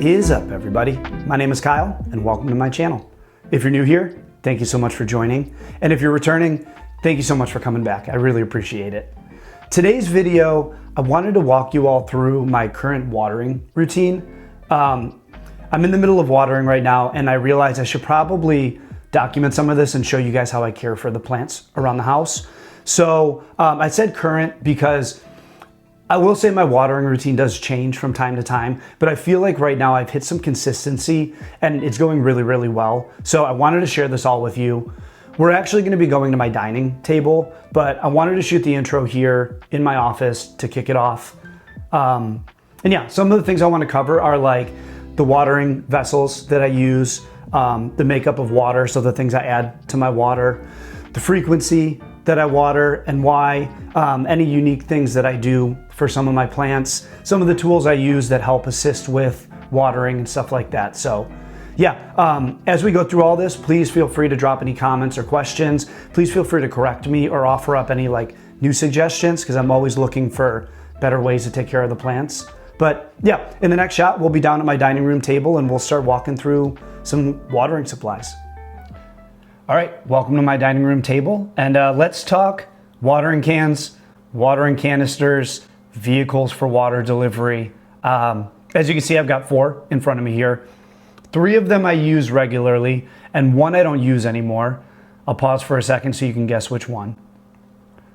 is up, everybody? My name is Kyle and welcome to my channel. If you're new here, thank you so much for joining. And if you're returning, thank you so much for coming back. I really appreciate it. Today's video, I wanted to walk you all through my current watering routine. I'm in the middle of watering right now and I realized I should probably document some of this and show you guys how I care for the plants around the house. So I said current because I will say my watering routine does change from time to time, but I feel like right now I've hit some consistency and it's going really, really well. So I wanted to share this all with you. We're actually going to be going to my dining table, but I wanted to shoot the intro here in my office to kick it off. And yeah, some of the things I want to cover are like the watering vessels that I use, the makeup of water, so the things I add to my water, the frequency that I water and why, any unique things that I do for some of my plants, some of the tools I use that help assist with watering and stuff like that. So yeah, as we go through all this, please feel free to drop any comments or questions. Please feel free to correct me or offer up any like new suggestions because I'm always looking for better ways to take care of the plants. But yeah, in the next shot, we'll be down at my dining room table and we'll start walking through some watering supplies. All right, welcome to my dining room table, and let's talk watering cans, watering canisters, vehicles for water delivery. As you can see, I've got 4 in front of me here. 3 of them I use regularly, and 1 I don't use anymore. I'll pause for a second so you can guess which one.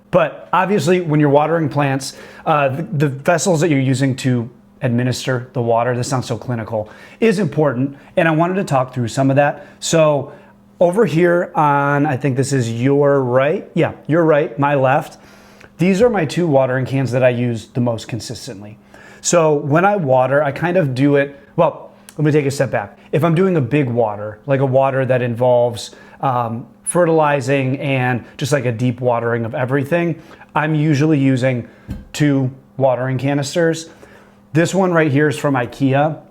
But obviously, when you're watering plants, the vessels that you're using to administer the water, this sounds so clinical, is important, and I wanted to talk through some of that. So over here on, I think this is your right. Yeah, your right, my left. These are my 2 watering cans that I use the most consistently. So when I water, I kind of do it, well, let me take a step back. If I'm doing a big water, like a water that involves fertilizing and just like a deep watering of everything, I'm usually using 2 watering canisters. This one right here is from IKEA.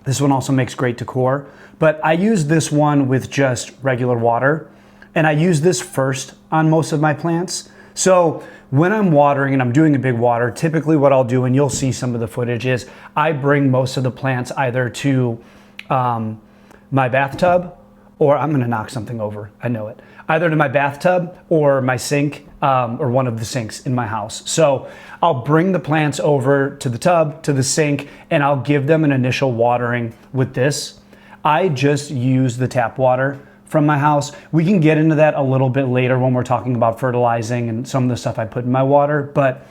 This one also makes great decor, but I use this one with just regular water, and I use this first on most of my plants. So when I'm watering and I'm doing a big water, typically what I'll do, and you'll see some of the footage, is I bring most of the plants either to my bathtub, or I'm gonna knock something over, I know it. Either to my bathtub or my sink, or one of the sinks in my house. So I'll bring the plants over to the tub, to the sink, and I'll give them an initial watering with this. I just use the tap water from my house. We can get into that a little bit later when we're talking about fertilizing and some of the stuff I put in my water, but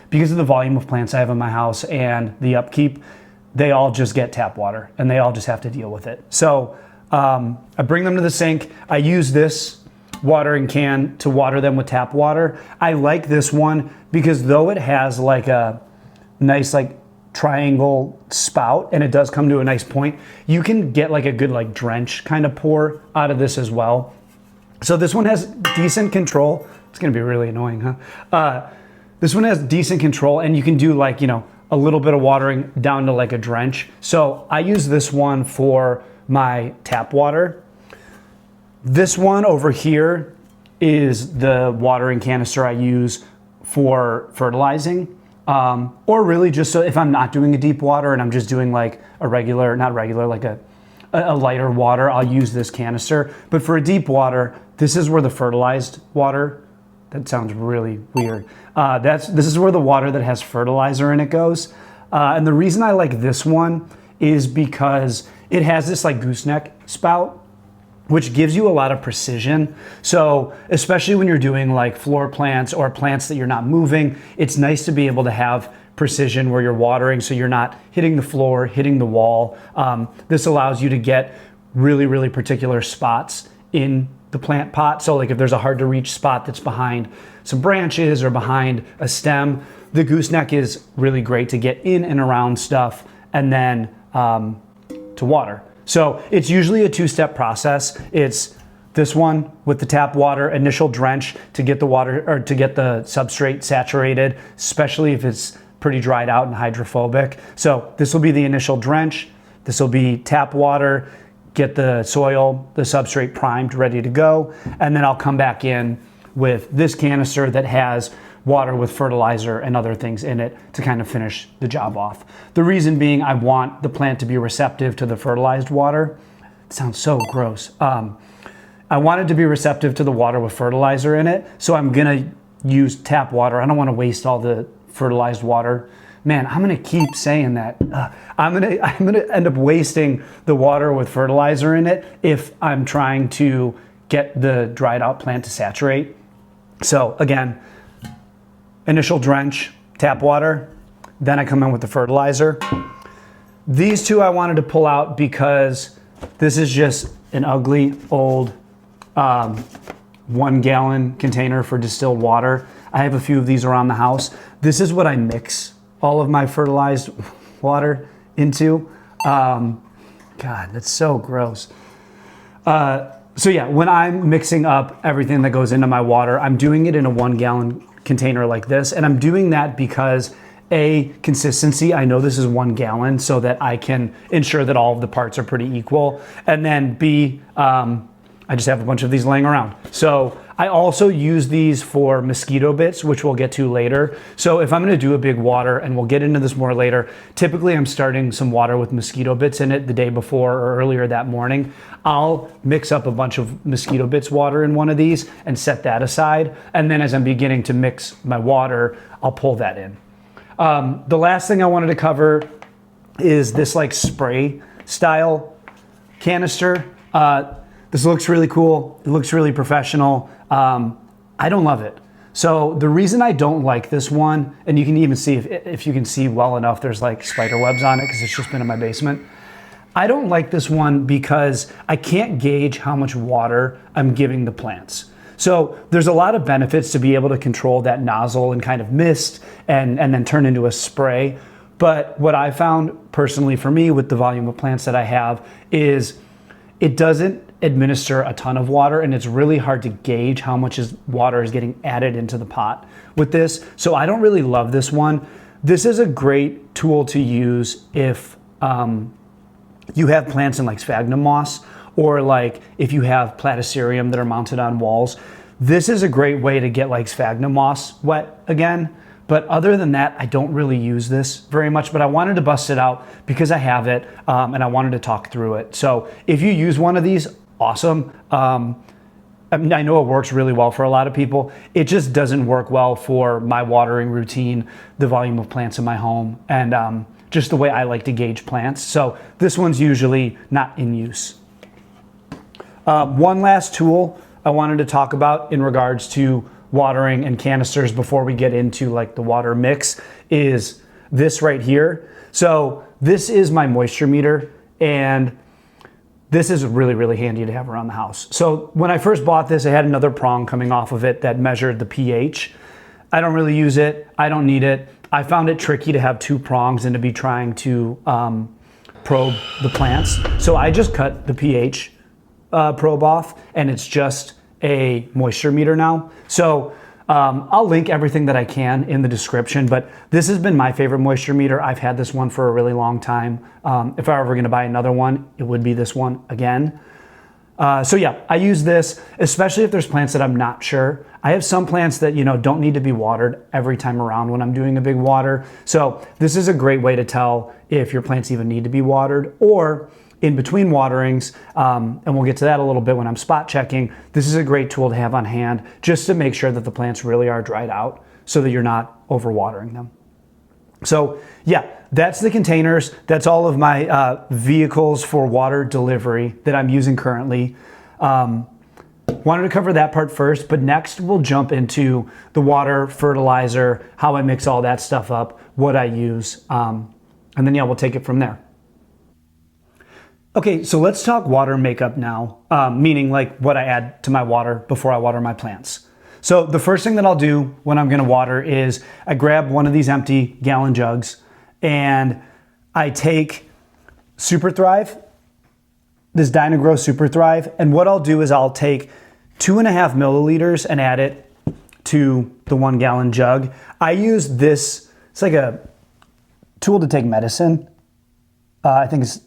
because of the volume of plants I have in my house and the upkeep, they all just get tap water and they all just have to deal with it. So I bring them to the sink. I use this watering can to water them with tap water. I like this one because though it has like a nice like triangle spout and it does come to a nice point, you can get like a good like drench kind of pour out of this as well. So this one has decent control. It's gonna be really annoying, huh? This one has decent control and you can do like, you know, a little bit of watering down to like a drench. So I use this one for my tap water. This one over here is the watering canister I use for fertilizing, or really just so if I'm not doing a deep water and I'm just doing like a regular, not regular, like a lighter water, I'll use this canister. But for a deep water, this is where the fertilized water, that sounds really weird. This is where the water that has fertilizer in it goes. And the reason I like this one is because it has this like gooseneck spout, which gives you a lot of precision. So especially when you're doing like floor plants or plants that you're not moving, it's nice to be able to have precision where you're watering so you're not hitting the floor, hitting the wall. This allows you to get really, really particular spots in the plant pot. So like if there's a hard to reach spot that's behind some branches or behind a stem, the gooseneck is really great to get in and around stuff and then to water. So it's usually a 2-step process. It's this one with the tap water, initial drench to get the water or to get the substrate saturated, especially if it's pretty dried out and hydrophobic. So this will be the initial drench. This will be tap water, get the soil, the substrate primed, ready to go. And then I'll come back in with this canister that has water with fertilizer and other things in it to kind of finish the job off. The reason being, I want the plant to be receptive to the fertilized water. It sounds so gross. I want it to be receptive to the water with fertilizer in it, so I'm gonna use tap water. I don't want to waste all the fertilized water. Man, I'm gonna keep saying that. I'm gonna end up wasting the water with fertilizer in it if I'm trying to get the dried out plant to saturate. So again, initial drench, tap water, then I come in with the fertilizer. These two I wanted to pull out because this is just an ugly old 1 gallon container for distilled water. I have a few of these around the house. This is what I mix all of my fertilized water into. God, that's so gross. So yeah, when I'm mixing up everything that goes into my water, I'm doing it in a 1 gallon container like this. And I'm doing that because A, consistency. I know this is 1 gallon so that I can ensure that all of the parts are pretty equal. And then B, I just have a bunch of these laying around. So I also use these for mosquito bits, which we'll get to later. So if I'm gonna do a big water, and we'll get into this more later, typically I'm starting some water with mosquito bits in it the day before or earlier that morning. I'll mix up a bunch of mosquito bits water in one of these and set that aside. And then as I'm beginning to mix my water, I'll pull that in. The last thing I wanted to cover is this like spray style canister. This looks really cool. It looks really professional. I don't love it. So the reason I don't like this one, and you can even see if you can see well enough, there's like spider webs on it because it's just been in my basement. I don't like this one because I can't gauge how much water I'm giving the plants. So there's a lot of benefits to be able to control that nozzle and kind of mist and then turn into a spray. But what I found personally for me with the volume of plants that I have is it doesn't administer a ton of water, and it's really hard to gauge how much water is getting added into the pot with this. So I don't really love this one. This is a great tool to use if you have plants in like sphagnum moss, or like if you have platycerium that are mounted on walls. This is a great way to get like sphagnum moss wet again. But other than that, I don't really use this very much, but I wanted to bust it out because I have it, and I wanted to talk through it. So if you use one of these, awesome. I know it works really well for a lot of people. It just doesn't work well for my watering routine, the volume of plants in my home, and just the way I like to gauge plants. So this one's usually not in use. One last tool I wanted to talk about in regards to watering and canisters before we get into like the water mix is this right here. So this is my moisture meter, and this is really, really handy to have around the house. So when I first bought this, I had another prong coming off of it that measured the pH. I don't really use it. I don't need it. I found it tricky to have two prongs and to be trying to probe the plants. So I just cut the pH probe off, and it's just a moisture meter now. So I'll link everything that I can in the description, but this has been my favorite moisture meter. I've had this one for a really long time. If I were ever gonna buy another one, it would be this one again. So yeah, I use this, especially if there's plants that I'm not sure. I have some plants that, don't need to be watered every time around when I'm doing a big water. So this is a great way to tell if your plants even need to be watered, or in between waterings, and we'll get to that a little bit when I'm spot checking. This is a great tool to have on hand just to make sure that the plants really are dried out so that you're not overwatering them. So yeah, that's the containers. That's all of my vehicles for water delivery that I'm using currently. Wanted to cover that part first, but next we'll jump into the water, fertilizer, how I mix all that stuff up, what I use, and then yeah, we'll take it from there. Okay, so let's talk water makeup now, meaning like what I add to my water before I water my plants. So the first thing that I'll do when I'm gonna water is I grab one of these empty gallon jugs and I take SUPERthrive, this Dyna-Grow SUPERthrive, and what I'll do is I'll take 2.5 milliliters and add it to the 1 gallon jug. I use this, it's like a tool to take medicine. I think it's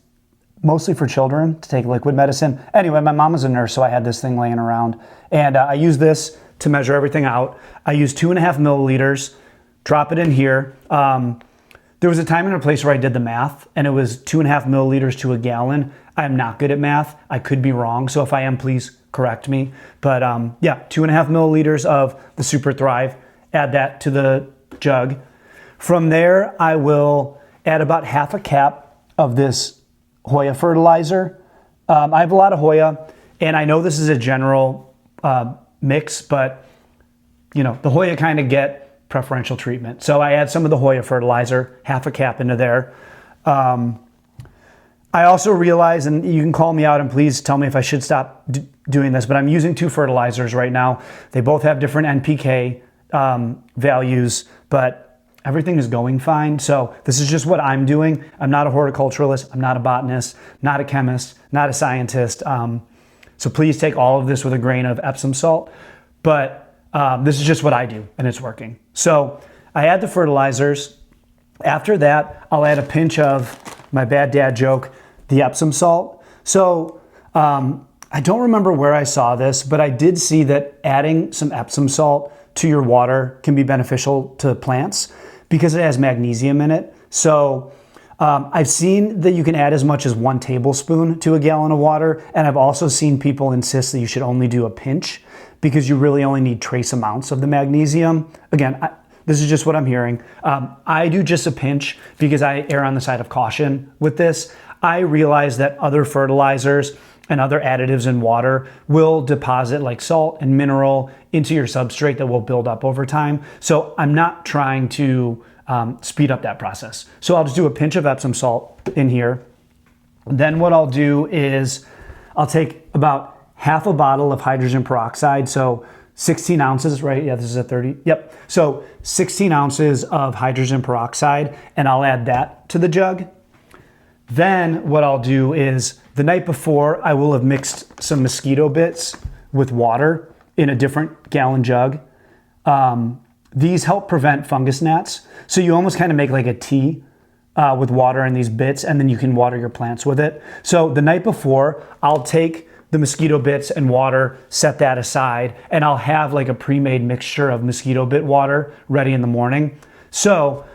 mostly for children to take liquid medicine. Anyway, my mom was a nurse, so I had this thing laying around. And I use this to measure everything out. I use 2.5 milliliters, drop it in here. There was a time and a place where I did the math and it was 2.5 milliliters to a gallon. I'm not good at math. I could be wrong. So if I am, please correct me. But yeah, 2.5 milliliters of the SUPERthrive, add that to the jug. From there, I will add about half a cap of this Hoya fertilizer. I have a lot of Hoya, and I know this is a general mix, but you know, the Hoya kind of get preferential treatment. So I add some of the Hoya fertilizer, half a cap into there. I also realize, and you can call me out and please tell me if I should stop doing this, but I'm using 2 fertilizers right now. They both have different NPK values, but everything is going fine. So this is just what I'm doing. I'm not a horticulturalist. I'm not a botanist, not a chemist, not a scientist. So please take all of this with a grain of Epsom salt. But this is just what I do, and it's working. So I add the fertilizers. After that, I'll add a pinch of, my bad dad joke, the Epsom salt. So I don't remember where I saw this, but I did see that adding some Epsom salt to your water can be beneficial to plants because it has magnesium in it. So I've seen that you can add as much as 1 tablespoon to a gallon of water, and I've also seen people insist that you should only do a pinch because you really only need trace amounts of the magnesium. Again, this is just what I'm hearing. I do just a pinch because I err on the side of caution with this. I realize that other fertilizers and other additives in water will deposit like salt and mineral into your substrate that will build up over time. So I'm not trying to speed up that process. So I'll just do a pinch of Epsom salt in here. Then what I'll do is I'll take about half a bottle of hydrogen peroxide. So 16 ounces, right? Yeah, this is a 30. Yep. So 16 ounces of hydrogen peroxide, and I'll add that to the jug. Then what I'll do is the night before, I will have mixed some mosquito bits with water in a different gallon jug. These help prevent fungus gnats. So you almost kind of make like a tea with water and these bits, and then you can water your plants with it. So the night before, I'll take the mosquito bits and water, set that aside, and I'll have like a pre-made mixture of mosquito bit water ready in the morning. So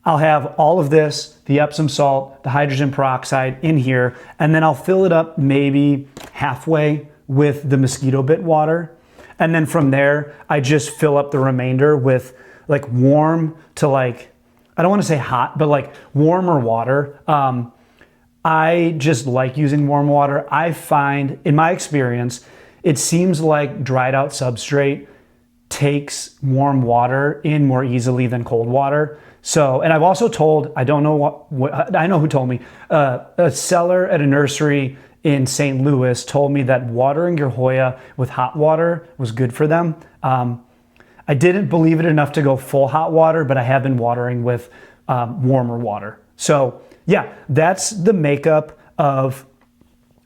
I'll have all of this, the Epsom salt, the hydrogen peroxide in here, and then I'll fill it up maybe halfway with the mosquito bit water. And then from there, I just fill up the remainder with like warm to like, I don't want to say hot, but like warmer water. I just like using warm water. I find, in my experience, it seems like dried out substrate takes warm water in more easily than cold water. So, and I've also told, I don't know what I know who told me, a seller at a nursery in St. Louis told me that watering your Hoya with hot water was good for them. I didn't believe it enough to go full hot water, but I have been watering with warmer water. So yeah, that's the makeup of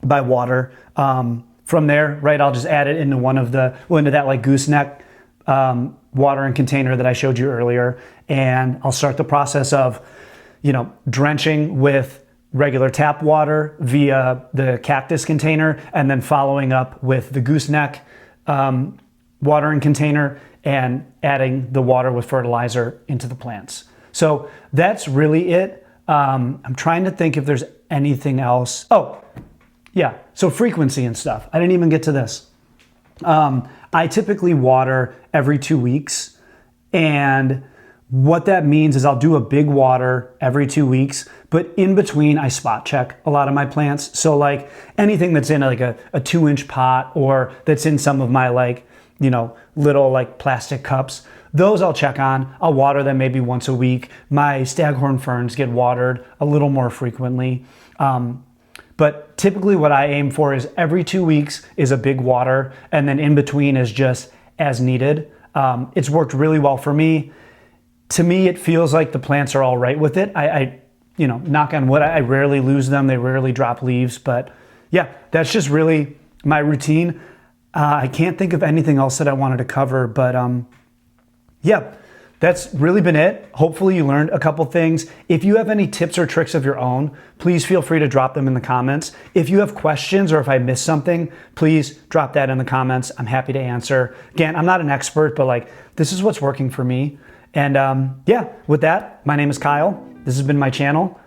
by water. From there, right, I'll just add it into into that like gooseneck watering container that I showed you earlier. And I'll start the process of, drenching with regular tap water via the cactus container, and then following up with the gooseneck watering container and adding the water with fertilizer into the plants. So that's really it. I'm trying to think if there's anything else. Oh, yeah. So frequency and stuff. I didn't even get to this. I typically water every 2 weeks. And what that means is I'll do a big water every 2 weeks, but in between I spot check a lot of my plants. So like anything that's in like a 2-inch pot or that's in some of my little like plastic cups, those I'll check on. I'll water them maybe once a week. My staghorn ferns get watered a little more frequently. But typically what I aim for is every 2 weeks is a big water, and then in between is just as needed. It's worked really well for me. To me, it feels like the plants are all right with it. I knock on wood, I rarely lose them. They rarely drop leaves, but yeah, that's just really my routine. I can't think of anything else that I wanted to cover, but yeah, that's really been it. Hopefully you learned a couple things. If you have any tips or tricks of your own, please feel free to drop them in the comments. If you have questions or if I missed something, please drop that in the comments. I'm happy to answer. Again, I'm not an expert, but like, this is what's working for me. And yeah, with that, my name is Kyle. This has been my channel.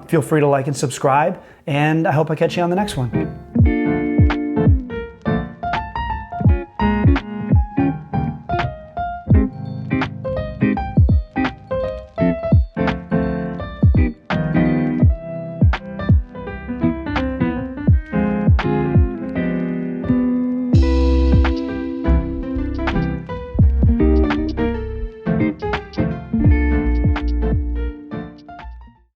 Feel free to like and subscribe, and I hope I catch you on the next one.